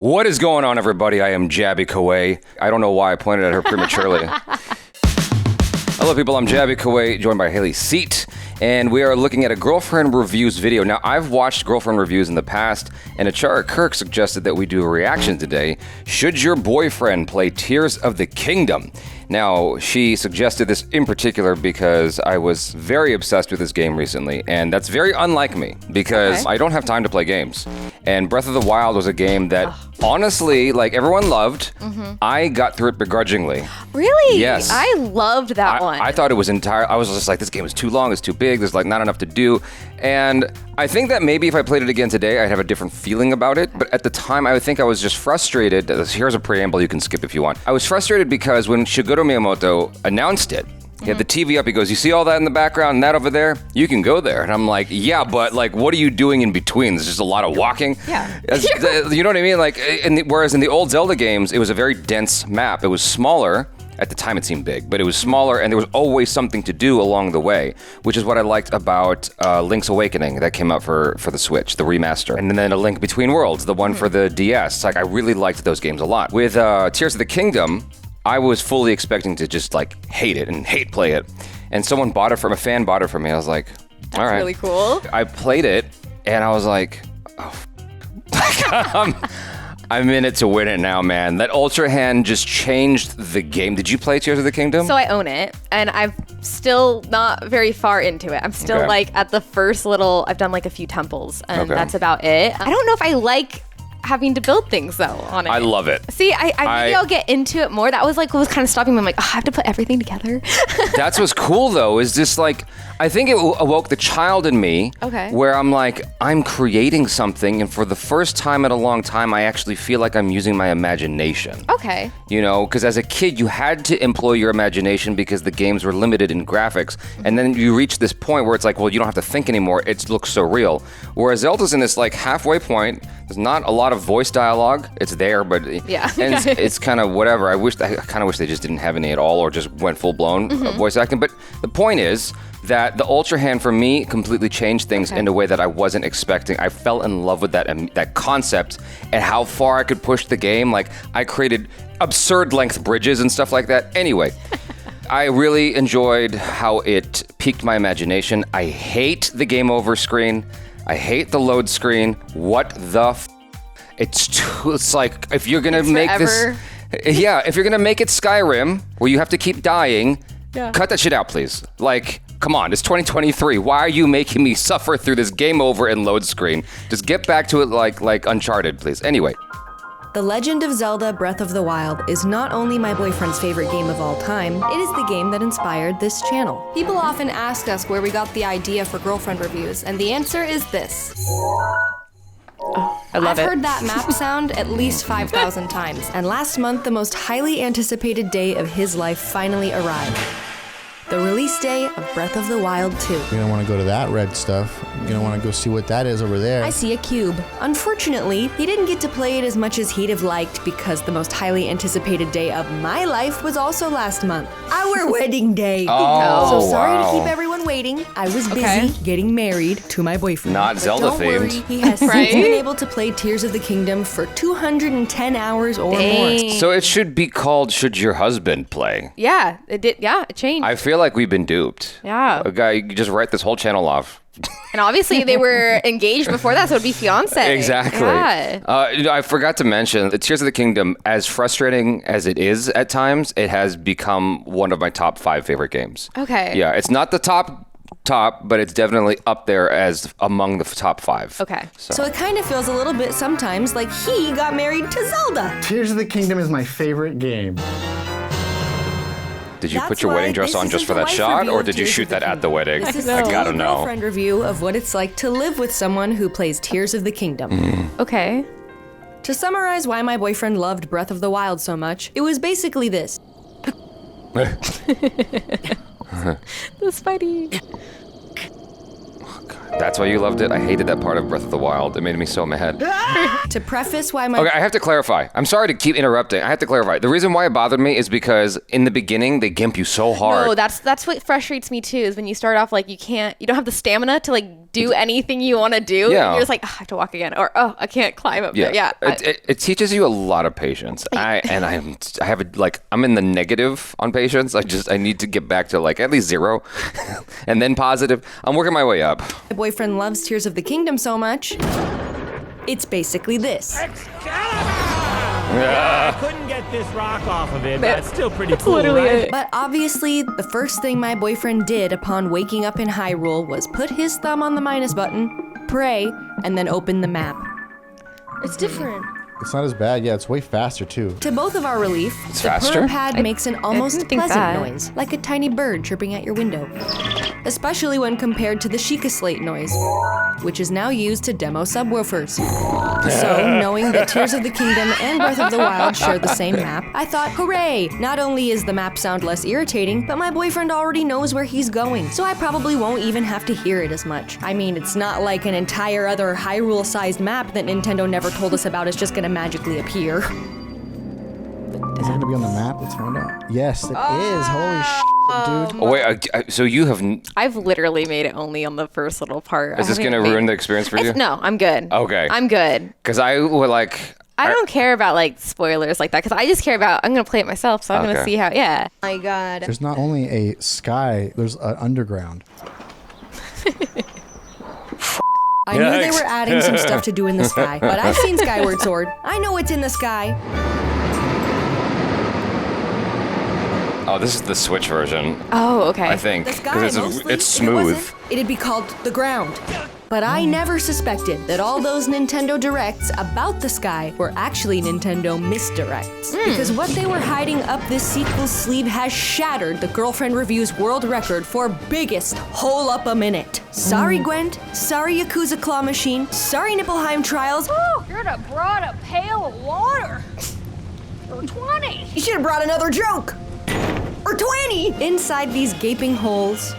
What is going on, everybody? I am Jabby Kaway. I don't know why I pointed at her prematurely. Hello, people. I'm Jabby Kaway, joined by HAYLEY Seat, and we are looking at a girlfriend reviews video. Now, I've watched girlfriend reviews in the past, and Achara Kirk suggested that we do a reaction today. Should your boyfriend play Tears of the Kingdom? Now, she suggested this in particular because I was very obsessed with this game recently, and that's very unlike me because I don't have time to play games. And Breath of the Wild was a game that, honestly, like everyone loved. I got through it begrudgingly. Really? Yes. I loved that one. I thought it was I was just like, this game is too long, it's too big, there's like not enough to do. And I think that maybe if I played it again today, I'd have a different feeling about it. But at the time, I would think I was just frustrated. Here's a preamble you can skip if you want. I was frustrated because when Shigeru Miyamoto announced it, he had the TV up, he goes, you see all that in the background and that over there? You can go there. And I'm like, yeah, but like, what are you doing in between? There's just a lot of walking. Yeah. You know what I mean? Like, whereas in the old Zelda games, it was a very dense map. It was smaller. At the time, it seemed big, but it was smaller, and there was always something to do along the way, which is what I liked about Link's Awakening that came out for the Switch, the remaster. And then A Link Between Worlds, the one for the DS. Like, I really liked those games a lot. With Tears of the Kingdom, I was fully expecting to just, like, hate it and hate play it. And someone bought it from, a fan bought it from me. I was like, all right. That's really cool. I played it, and I was like, oh, I'm in it to win it now, man. That Ultra Hand just changed the game. Did you play Tears of the Kingdom? So I own it, and I'm still not very far into it. I'm still like at the first little, I've done like a few temples, and that's about it. I don't know if I like having to build things though on it. I love it. See, maybe I'll get into it more. That was like what was kind of stopping me. I'm like, oh, I have to put everything together. That's what's cool though, is just like, I think it awoke the child in me. Where I'm like, I'm creating something, and for the first time in a long time, I actually feel like I'm using my imagination. You know, because as a kid, you had to employ your imagination because the games were limited in graphics. And then you reach this point where it's like, well, you don't have to think anymore. It looks so real. Whereas Zelda's in this like halfway point. There's not a lot of voice dialogue. It's there, but and it's kind of whatever. I kind of wish they just didn't have any at all, or just went full blown voice acting. But the point is that the Ultra Hand for me completely changed things in a way that I wasn't expecting. I fell in love with that concept and how far I could push the game. Like, I created absurd length bridges and stuff like that. Anyway, I really enjoyed how it piqued my imagination. I hate the game over screen. I hate the load screen. What the it's like, if you're gonna make forever. if you're gonna make it Skyrim, where you have to keep dying, cut that shit out, please. Like, come on, it's 2023. Why are you making me suffer through this game over and load screen? Just get back to it like Uncharted, please. Anyway. The Legend of Zelda Breath of the Wild is not only my boyfriend's favorite game of all time, it is the game that inspired this channel. People often ask us where we got the idea for girlfriend reviews, and the answer is this. I love it. I've heard that map sound at least 5,000 times, and last month the most highly anticipated day of his life finally arrived. The release day of Breath of the Wild 2. You're gonna want to go to that red stuff. You're gonna want to go see what that is over there. I see a cube. Unfortunately, he didn't get to play it as much as he'd have liked because the most highly anticipated day of my life was also last month. Our wedding day. So sorry to keep everyone waiting. I was busy getting married to my boyfriend. Not Zelda don't themed. Worry, he has since been able to play Tears of the Kingdom for 210 hours or more. So it should be called Should Your Husband Play? Yeah, it did. Yeah, it changed. I feel like we've been duped. Yeah. A guy, you could just write this whole channel off. And obviously they were engaged before that, so it'd be fiance. Exactly. Yeah. I forgot to mention, Tears of the Kingdom, as frustrating as it is at times, it has become one of my top 5 favorite games. Okay. Yeah, it's not the top, but it's definitely up there as among the top 5. Okay. So it kind of feels a little bit sometimes like he got married to Zelda. Tears of the Kingdom is my favorite game. Did you put your wedding dress on just for that shot, or did you shoot that at the wedding? This is I gotta a know. girlfriend review of what it's like to live with someone who plays Tears of the Kingdom. Okay. To summarize why my boyfriend loved Breath of the Wild so much, it was basically this. The Spidey. That's why you loved it? I hated that part of Breath of the Wild. It made me so mad. To preface why my... Okay, I have to clarify. I'm sorry to keep interrupting. I have to clarify. The reason why it bothered me is because in the beginning, they gimp you so hard. No, that's what frustrates me too, is when you start off like you don't have the stamina to like do anything you want to do. Yeah. You're just like, I have to walk again, or I can't climb up there. Yeah. It teaches you a lot of patience. I'm in the negative on patience. I need to get back to like at least 0 and then positive. I'm working my way up. My boyfriend loves Tears of the Kingdom so much, it's basically this. I couldn't get this rock off of it, but it's still pretty cool, Literally right? it. But obviously, the first thing my boyfriend did upon waking up in Hyrule was put his thumb on the minus button, pray, and then open the map. It's different. It's not as bad. Yeah, it's way faster too. To both of our relief, It's the faster? purr pad makes an almost didn't think pleasant that. noise, like a tiny bird chirping at your window. Especially when compared to the Sheikah Slate noise, which is now used to demo subwoofers. So, knowing that Tears of the Kingdom and Breath of the Wild share the same map, I thought, hooray! Not only is the map sound less irritating, but my boyfriend already knows where he's going, so I probably won't even have to hear it as much. I mean, it's not like an entire other Hyrule-sized map that Nintendo never told us about is just gonna magically appear. Is it gonna be on the map? Let's find out. Yes, it is. Holy shit, dude. Oh, wait, so you have... I've literally made it only on the first little part. Is this going to ruin the experience for you? No, I'm good. Okay. I'm good. Because I would like... I don't care about like spoilers like that because I just care about I'm gonna play it myself, so I'm gonna see how. Yeah. Oh my God. There's not only a sky, there's an underground. I knew they were adding some stuff to do in the sky, but I've seen Skyward Sword. I know it's in the sky. Oh, this is the Switch version, Oh, okay. I think. The sky, 'Cause mostly. it's If it wasn't, smooth. it'd be called the ground. But I never suspected that all those Nintendo Directs about the sky were actually Nintendo misdirects. Because what they were hiding up this sequel's sleeve has shattered the Girlfriend Review's world record for biggest hole up a minute. Sorry, Gwent. Sorry, Yakuza Claw Machine. Sorry, Nibelheim Trials. Oh, you'd have brought a pail of water. For 20. You should have brought another joke. Or 20! Inside these gaping holes.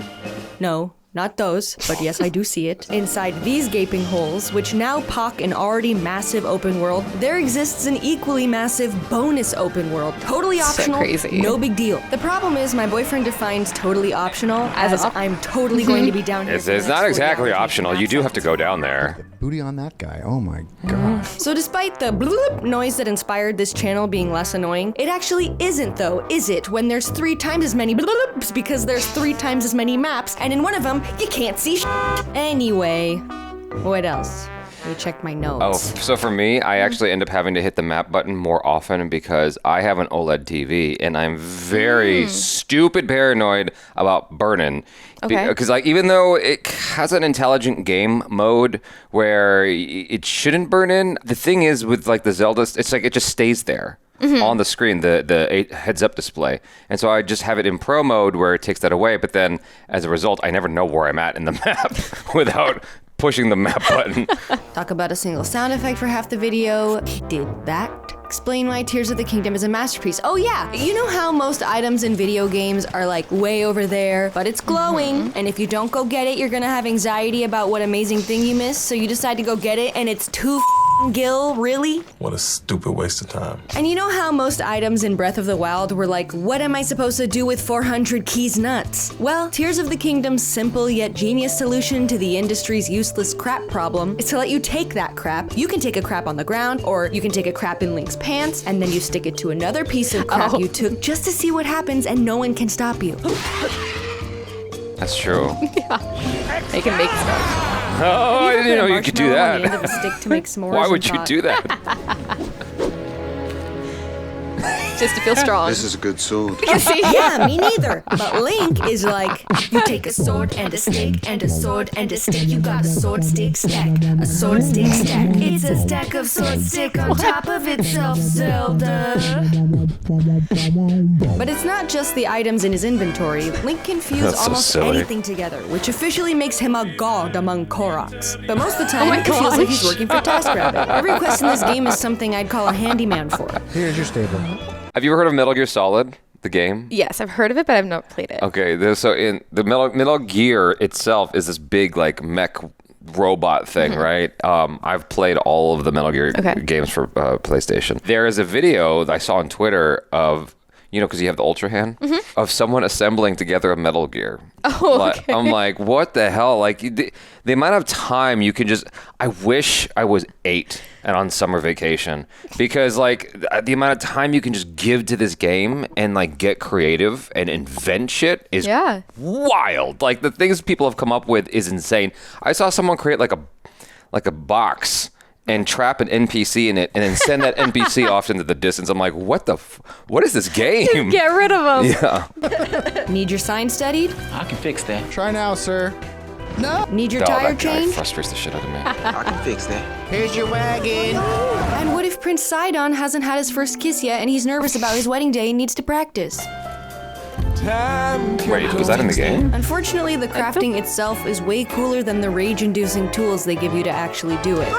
No, not those, but yes, I do see it. Inside these gaping holes, which now pock an already massive open world, there exists an equally massive bonus open world. Totally optional, crazy. no big deal. The problem is my boyfriend defines totally optional as I'm totally going to be down here. It's for the not next 40 exactly hours optional. making You do maps have to go down there. Booty on that guy. Oh my god. So despite the bloop noise that inspired this channel being less annoying, it actually isn't though, is it? When there's 3 times as many bloops because there's 3 times as many maps, and in one of them, you can't see shit. Anyway, what else? Let me check my notes. Oh, so for me, I actually end up having to hit the map button more often because I have an OLED TV and I'm very stupid paranoid about burning. Okay. Because like even though it has an intelligent game mode where it shouldn't burn in, the thing is with like the Zelda, it's like it just stays there. On the screen, the heads-up display. And so I just have it in pro mode where it takes that away, but then as a result, I never know where I'm at in the map without pushing the map button. Talk about a single sound effect for half the video. Did that explain why Tears of the Kingdom is a masterpiece? Oh yeah, you know how most items in video games are like way over there, but it's glowing, and if you don't go get it, you're gonna have anxiety about what amazing thing you missed, so you decide to go get it, and it's too Gil, really? What a stupid waste of time. And you know how most items in Breath of the Wild were like, what am I supposed to do with 400 keys nuts? Well, Tears of the Kingdom's simple yet genius solution to the industry's useless crap problem is to let you take that crap. You can take a crap on the ground, or you can take a crap in Link's pants, and then you stick it to another piece of crap you took just to see what happens, and no one can stop you. That's true. They can make stuff. Oh, I didn't know you could do Marshmallow on the that. end of a stick to make s'mores Why and would you thought, do that? Just to feel strong. This is a good sword. Yeah, me neither. But Link is like, you take a sword and a stick and a sword and a stick. You got a sword stick stack, a sword stick stack. It's a stack of sword stick on top of itself, Zelda. But it's not just the items in his inventory. Link can fuse That's so almost silly. anything together, which officially makes him a god among Koroks. But most of the time, my it feels like he's gosh. working for TaskRabbit. Every quest in this game is something I'd call a handyman for. Here's your stable. Have you ever heard of Metal Gear Solid, the game? Yes, I've heard of it, but I've not played it. Okay, so in the Metal Gear itself is this big like mech robot thing, right? I've played all of the Metal Gear games for PlayStation. There is a video that I saw on Twitter of because you have the Ultra hand, of someone assembling together a Metal Gear. Oh, okay. I'm like, what the hell? Like, the amount of time you can just... I wish I was 8 and on summer vacation, because, like, the amount of time you can just give to this game and, like, get creative and invent shit is wild. Like, the things people have come up with is insane. I saw someone create, like a box and trap an NPC in it and then send that NPC off into the distance. I'm like, what is this game? Just get rid of them. Yeah. Need your sign studied? I can fix that. Try now, sir. No. Need your tire That guy changed? frustrates the shit out of me. I can fix that. Here's your wagon. And what if Prince Sidon hasn't had his first kiss yet and he's nervous about his wedding day and needs to practice? Wait, was that in the game? Unfortunately, the crafting itself is way cooler than the rage-inducing tools they give you to actually do it.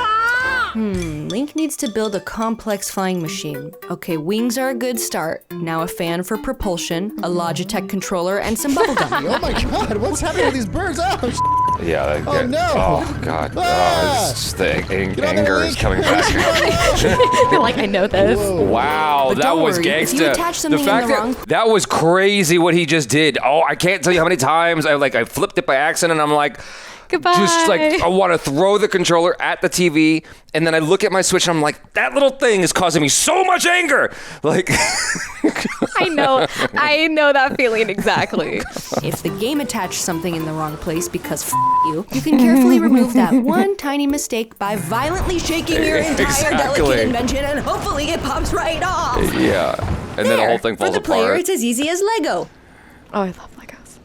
Link needs to build a complex flying machine. Okay, wings are a good start. Now a fan for propulsion, a Logitech controller, and some bubblegum. Oh my god, what's happening with these birds? Oh, Yeah. Oh, no. Oh god. It's just the anger is coming back. You're like, I know this. Whoa. Wow, But that don't was worry, if you gangsta. attach something in the wrong- that was crazy what he just did. Oh, I can't tell you how many times I flipped it by accident, and I'm like, Goodbye. just like I want to throw the controller at the TV, and then I look at my Switch and I'm like, that little thing is causing me so much anger. Like, I know that feeling exactly. If the game attached something in the wrong place because you can carefully remove that one tiny mistake by violently shaking your entire delicate invention, and hopefully it pops right off. yeah, and then the whole thing falls For the player, apart. it's as easy as Lego. Oh, I love Legos.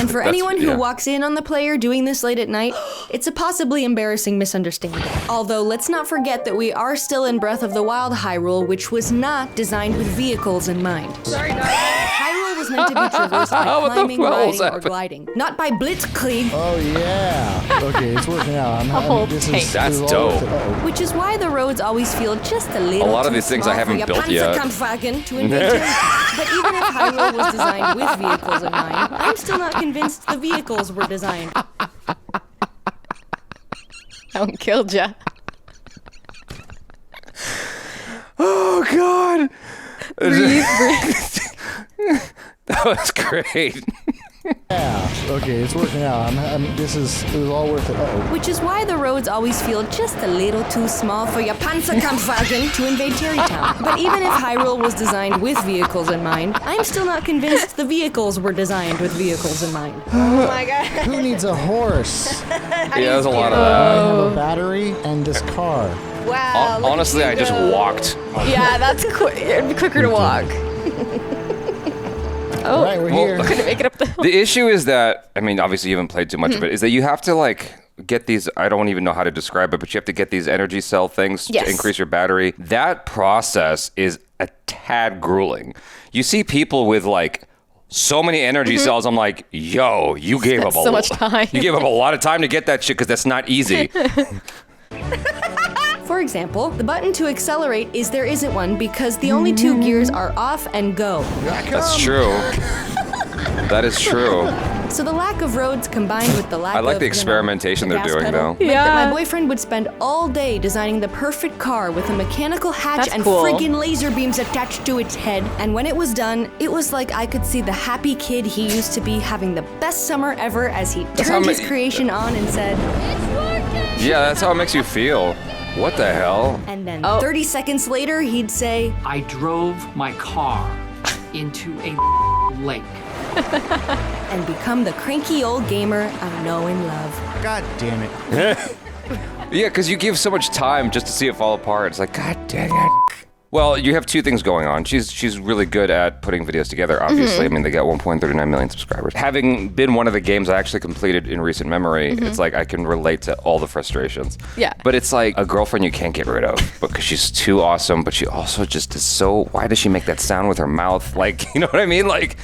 And for anyone who yeah. walks in on the player doing this late at night, it's a possibly embarrassing misunderstanding. Although, let's not forget that we are still in Breath of the Wild Hyrule, which was not designed with vehicles in mind. Sorry, no. Hyrule was meant to be traversed by What the climbing, hell riding, was or that? gliding, not by blitzkrieg, Oh yeah. Okay, it's working out. That's dope. which is why the roads always feel just a little A lot of too these things I small for haven't your built yet. Panzerkampfwagen to invade territory. But even if Hyrule was designed with vehicles in mind, I'm still not convinced the vehicles were designed. I killed ya. Oh god. Breathe. That was great. Yeah. Okay, it's working out. It was all worth it. Uh-oh. Which is why the roads always feel just a little too small for your Panzerkampfwagen to invade Terrytown. But even if Hyrule was designed with vehicles in mind, I'm still not convinced the vehicles were designed with vehicles in mind. Oh my god. Who needs a horse? Yeah, there's a lot of I that. have a battery and this car. Wow. Honestly, I just walked. Yeah, that's it'd be quicker to walk. All right, we're here. Couldn't make it up the hill. The issue is that, I mean, obviously you haven't played too much of it, is that you have to like get these, I don't even know how to describe it, but you have to get these energy cell things Yes. to increase your battery. That process is a tad grueling. You see people with like so many energy cells, I'm like, yo, you gave up so much time. You gave up a lot of time to get that shit because that's not easy. For example, the button to accelerate is there isn't one because the only two gears are off and go. That's true. That is true. So the lack of roads combined with the lack of I like the experimentation the they're gas doing, pedal, though. meant that my boyfriend would spend all day designing the perfect car with a mechanical hatch That's and cool. friggin' laser beams attached to its head. And when it was done, it was like I could see the happy kid he used to be having the best summer ever as he turned his creation on and said, Yeah, that's how it makes you feel. What the hell? and then 30 seconds later he'd say, I drove my car into a lake. and become the cranky old gamer I know and love. God damn it. Yeah, because you give so much time just to see it fall apart. It's like, God dang it. Well, you have two things going on. She's really good at putting videos together, obviously. I mean, they got 1.39 million subscribers. Having been one of the games I actually completed in recent memory, it's like I can relate to all the frustrations. Yeah. But it's like a girlfriend you can't get rid of because she's too awesome, but she also just is so... Why does she make that sound with her mouth? Like, you know what I mean? Like...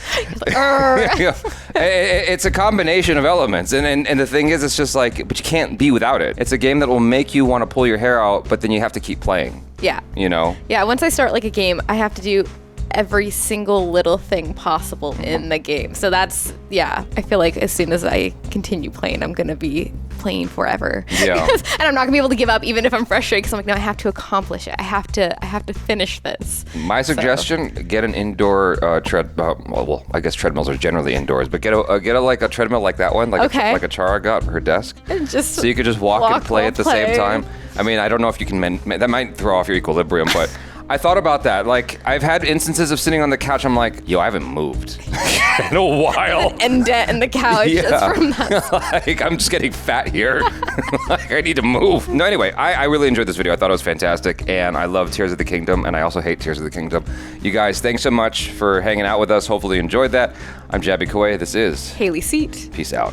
it's a combination of elements. And the thing is, it's just like, but you can't be without it. It's a game that will make you want to pull your hair out, but then you have to keep playing. Yeah. You know? Yeah, once I start like a game, I have to do every single little thing possible in the game. So that's, I feel like as soon as I continue playing, I'm going to be playing forever. Yeah. And I'm not going to be able to give up even if I'm frustrated because I'm like, no, I have to accomplish it. I have to finish this. My suggestion, get an indoor well, I guess treadmills are generally indoors, but get a treadmill like that one, like a Chara got for her desk. And just so you could just walk and play at the same time. I mean, I don't know if you can, that might throw off your equilibrium, but I thought about that. Like, I've had instances of sitting on the couch, I'm like, yo, I haven't moved in a while. An indent in the couch just from that. Like, I'm just getting fat here. Like, I need to move. No, anyway, I really enjoyed this video. I thought it was fantastic, and I love Tears of the Kingdom, and I also hate Tears of the Kingdom. You guys, thanks so much for hanging out with us. Hopefully you enjoyed that. I'm Jabby Kouei. This is HAYLEY Seat. Peace out.